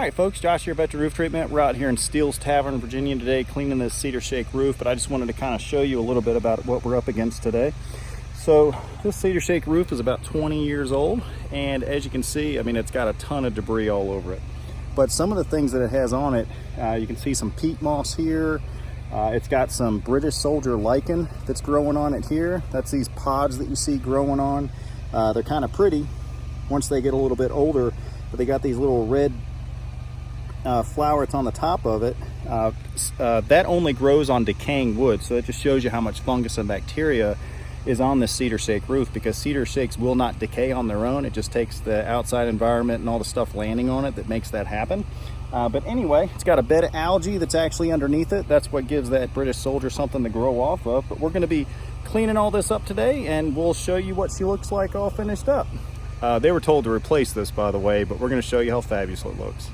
Alright folks, Josh here, Veteran Roof Treatment. We're out here in Steele's Tavern, Virginia today cleaning this cedar shake roof, but I just wanted to kind of show you a little bit about what we're up against today. So this cedar shake roof is about 20 years old, and as you can see, I mean, it's got a ton of debris all over it. But some of the things that it has on it, you can see some peat moss here. It's got some British soldier lichen that's growing on it here. That's these pods that you see growing on. They're kind of pretty once they get a little bit older, but they got these little red flowers on the top of it. That only grows on decaying wood, so it just shows you how much fungus and bacteria is on this cedar shake roof, because cedar shakes will not decay on their own. It just takes the outside environment and all the stuff landing on it that makes that happen. But anyway, it's got a bed of algae that's actually underneath it. That's what gives that British soldier something to grow off of. But we're going to be cleaning all this up today, and we'll show you what she looks like all finished up. They were told to replace this, by the way, but we're going to show you how fabulous it looks.